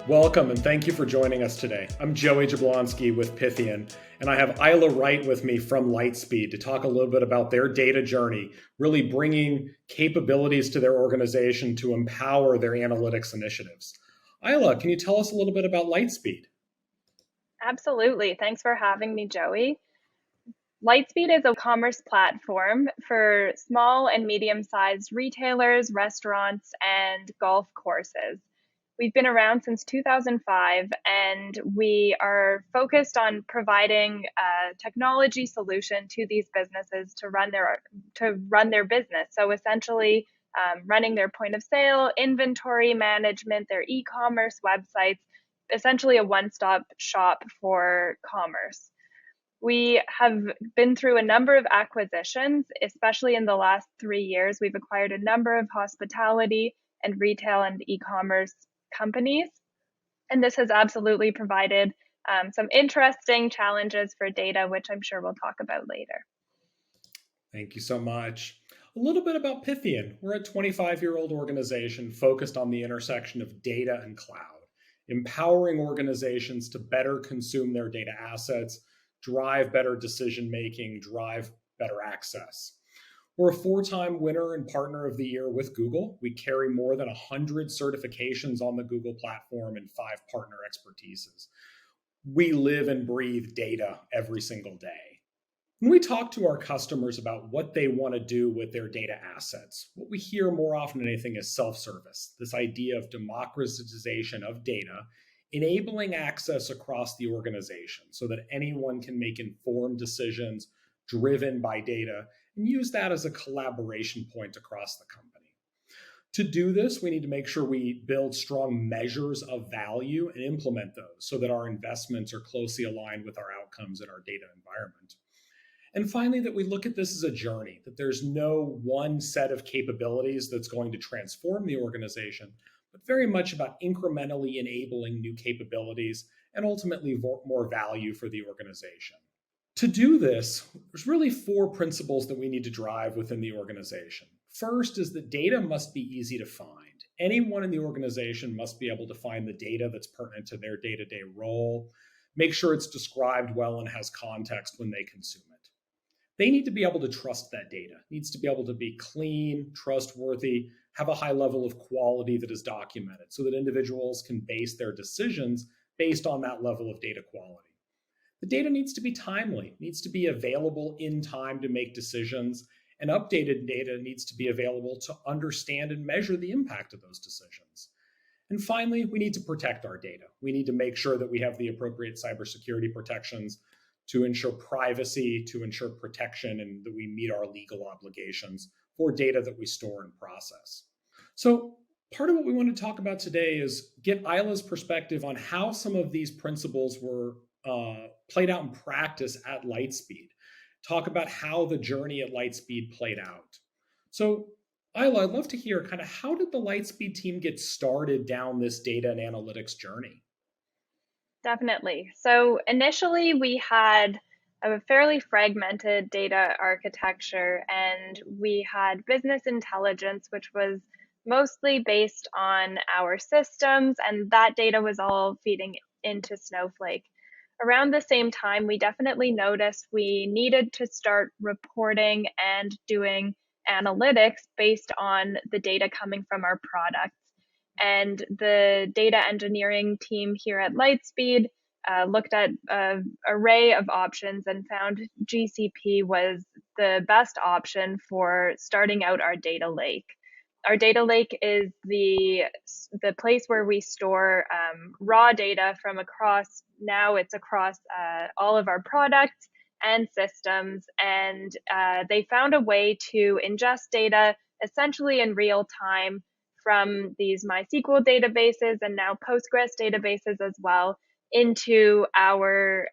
Welcome and thank you for joining us today. I'm Joey Jablonski with Pythian, and I have Islay Wright with me from Lightspeed to talk a little bit about their data journey, really bringing capabilities to their organization to empower their analytics initiatives. Islay, can you tell us a little bit about Lightspeed? Absolutely. Thanks for having me, Joey. Lightspeed is a commerce platform for small and medium-sized retailers, restaurants, and golf courses. We've been around since 2005, and we are focused on providing a technology solution to these businesses to run their business. So essentially, running their point of sale, inventory management, their e-commerce websites, essentially a one-stop shop for commerce. We have been through a number of acquisitions, especially in the last 3 years. We've acquired a number of hospitality and retail and e-commerce companies. And this has absolutely provided some interesting challenges for data, which I'm sure we'll talk about later. Thank you so much. A little bit about Pythian. We're a 25-year-old organization focused on the intersection of data and cloud, empowering organizations to better consume their data assets, drive better decision-making, drive better access. We're a 4-time winner and partner of the year with Google. We carry more than 100 certifications on the Google platform and 5 partner expertises. We live and breathe data every single day. When we talk to our customers about what they want to do with their data assets, what we hear more often than anything is self-service, this idea of democratization of data, enabling access across the organization so that anyone can make informed decisions driven by data and use that as a collaboration point across the company. To do this, we need to make sure we build strong measures of value and implement those so that our investments are closely aligned with our outcomes in our data environment. And finally, that we look at this as a journey, that there's no one set of capabilities that's going to transform the organization, but very much about incrementally enabling new capabilities and ultimately more value for the organization. To do this, there's really 4 principles that we need to drive within the organization. First is that data must be easy to find. Anyone in the organization must be able to find the data that's pertinent to their day-to-day role, make sure it's described well and has context when they consume it. They need to be able to trust that data. It needs to be able to be clean, trustworthy, have a high level of quality that is documented so that individuals can base their decisions based on that level of data quality. The data needs to be timely, needs to be available in time to make decisions, and updated data needs to be available to understand and measure the impact of those decisions. And finally, we need to protect our data. We need to make sure that we have the appropriate cybersecurity protections to ensure privacy, to ensure protection, and that we meet our legal obligations for data that we store and process. So part of what we want to talk about today is get Islay's perspective on how some of these principles were played out in practice at Lightspeed. Talk about how the journey at Lightspeed played out. So Islay, I'd love to hear kind of how did the Lightspeed team get started down this data and analytics journey? Definitely. So initially, we had a fairly fragmented data architecture, and we had business intelligence, which was mostly based on our systems, and that data was all feeding into Snowflake. Around the same time, we definitely noticed we needed to start reporting and doing analytics based on the data coming from our products. And the data engineering team here at Lightspeed looked at an array of options and found GCP was the best option for starting out our data lake. Our data lake is the place where we store raw data from across, now it's across all of our products and systems. And they found a way to ingest data essentially in real time from these MySQL databases and now Postgres databases as well into our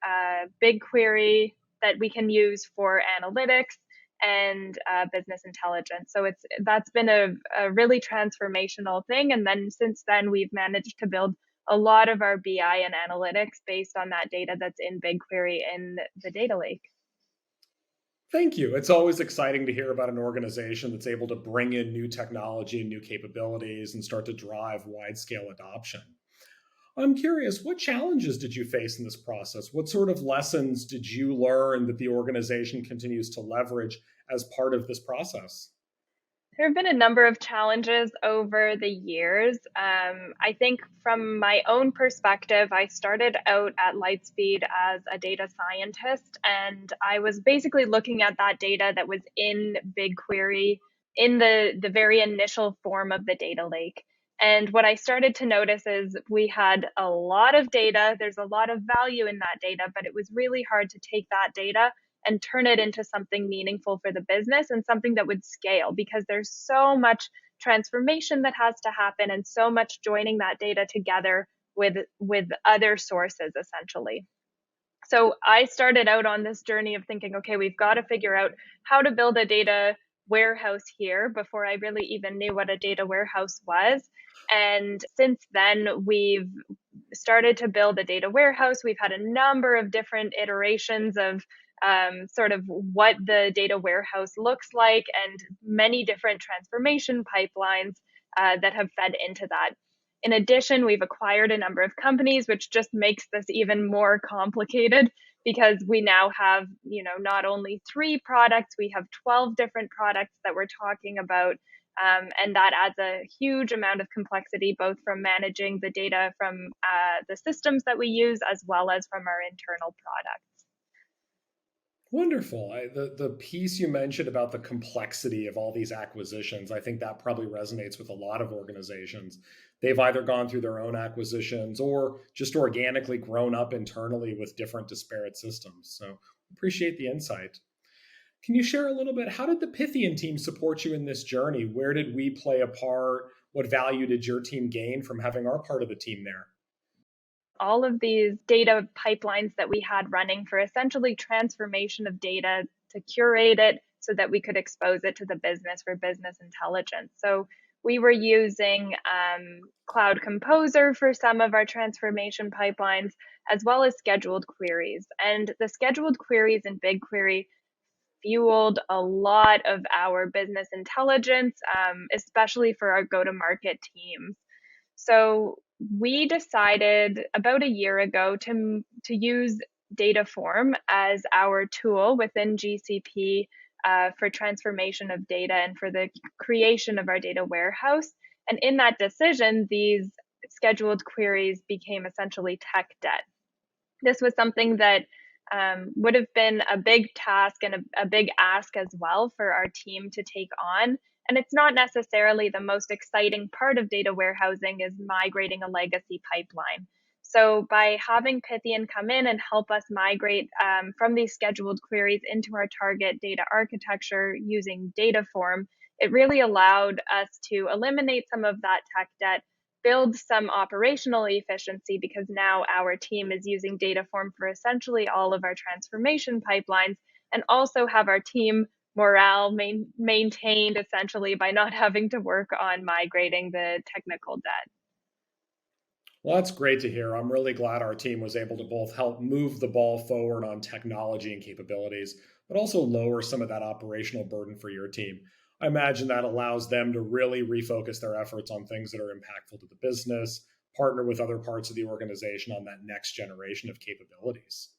BigQuery that we can use for analytics and business intelligence. So that's been a really transformational thing. And then since then, we've managed to build a lot of our BI and analytics based on that data that's in BigQuery in the data lake. Thank you. It's always exciting to hear about an organization that's able to bring in new technology and new capabilities and start to drive wide-scale adoption. I'm curious, what challenges did you face in this process? What sort of lessons did you learn that the organization continues to leverage as part of this process? There have been a number of challenges over the years. I think from my own perspective, I started out at Lightspeed as a data scientist, and I was basically looking at that data that was in BigQuery in the very initial form of the data lake. And what I started to notice is we had a lot of data, there's a lot of value in that data, but it was really hard to take that data and turn it into something meaningful for the business and something that would scale because there's so much transformation that has to happen and so much joining that data together with other sources essentially. So I started out on this journey of thinking, okay, we've got to figure out how to build a data warehouse here before I really even knew what a data warehouse was. And since then, we've started to build a data warehouse. We've had a number of different iterations of sort of what the data warehouse looks like and many different transformation pipelines that have fed into that. In addition, we've acquired a number of companies, which just makes this even more complicated because we now have, not only 3 products, we have 12 different products that we're talking about. And that adds a huge amount of complexity, both from managing the data from the systems that we use, as well as from our internal products. Wonderful. The piece you mentioned about the complexity of all these acquisitions, I think that probably resonates with a lot of organizations. They've either gone through their own acquisitions or just organically grown up internally with different disparate systems. So appreciate the insight. Can you share a little bit? How did the Pythian team support you in this journey? Where did we play a part? What value did your team gain from having our part of the team there? All of these data pipelines that we had running for essentially transformation of data to curate it so that we could expose it to the business for business intelligence. So we were using Cloud Composer for some of our transformation pipelines, as well as scheduled queries. And the scheduled queries in BigQuery fueled a lot of our business intelligence, especially for our go-to-market teams. So we decided about a year ago to use Dataform as our tool within GCP for transformation of data and for the creation of our data warehouse. And in that decision, these scheduled queries became essentially tech debt. This was something that would have been a big task and a big ask as well for our team to take on. And it's not necessarily the most exciting part of data warehousing is migrating a legacy pipeline. So by having Pythian come in and help us migrate from these scheduled queries into our target data architecture using Dataform, it really allowed us to eliminate some of that tech debt, build some operational efficiency because now our team is using Dataform for essentially all of our transformation pipelines, and also have our team morale maintained essentially by not having to work on migrating the technical debt. Well, that's great to hear. I'm really glad our team was able to both help move the ball forward on technology and capabilities, but also lower some of that operational burden for your team. I imagine that allows them to really refocus their efforts on things that are impactful to the business, partner with other parts of the organization on that next generation of capabilities.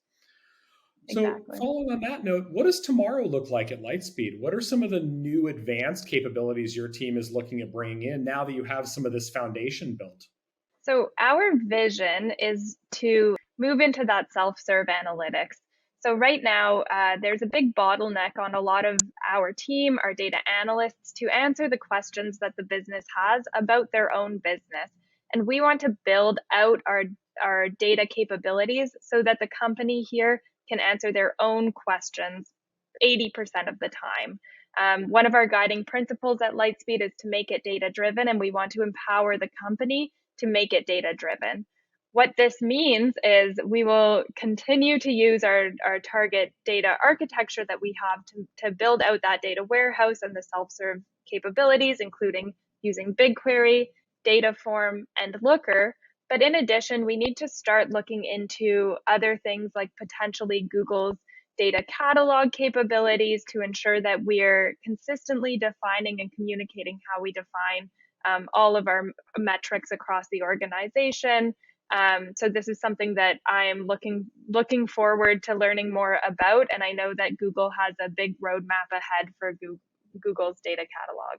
So, Exactly. following on that note, what does tomorrow look like at Lightspeed? What are some of the new advanced capabilities your team is looking at bringing in now that you have some of this foundation built? So our vision is to move into that self-serve analytics. So right now, there's a big bottleneck on a lot of our team, our data analysts, to answer the questions that the business has about their own business. And we want to build out our data capabilities so that the company here can answer their own questions 80% of the time. One of our guiding principles at Lightspeed is to make it data driven, and we want to empower the company to make it data driven. What this means is we will continue to use our target data architecture that we have to build out that data warehouse and the self-serve capabilities, including using BigQuery, Dataform, and Looker. But in addition, we need to start looking into other things like potentially Google's data catalog capabilities to ensure that we're consistently defining and communicating how we define all of our metrics across the organization. So this is something that I am looking forward to learning more about, and I know that Google has a big roadmap ahead for Google's data catalog.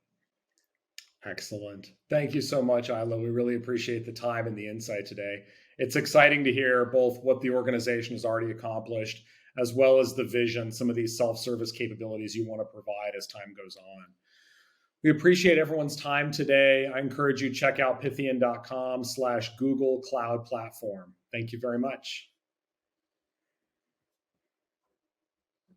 Excellent. Thank you so much, Isla. We really appreciate the time and the insight today. It's exciting to hear both what the organization has already accomplished, as well as the vision, some of these self-service capabilities you want to provide as time goes on. We appreciate everyone's time today. I encourage you to check out pythian.com/Google Cloud Platform. Thank you very much.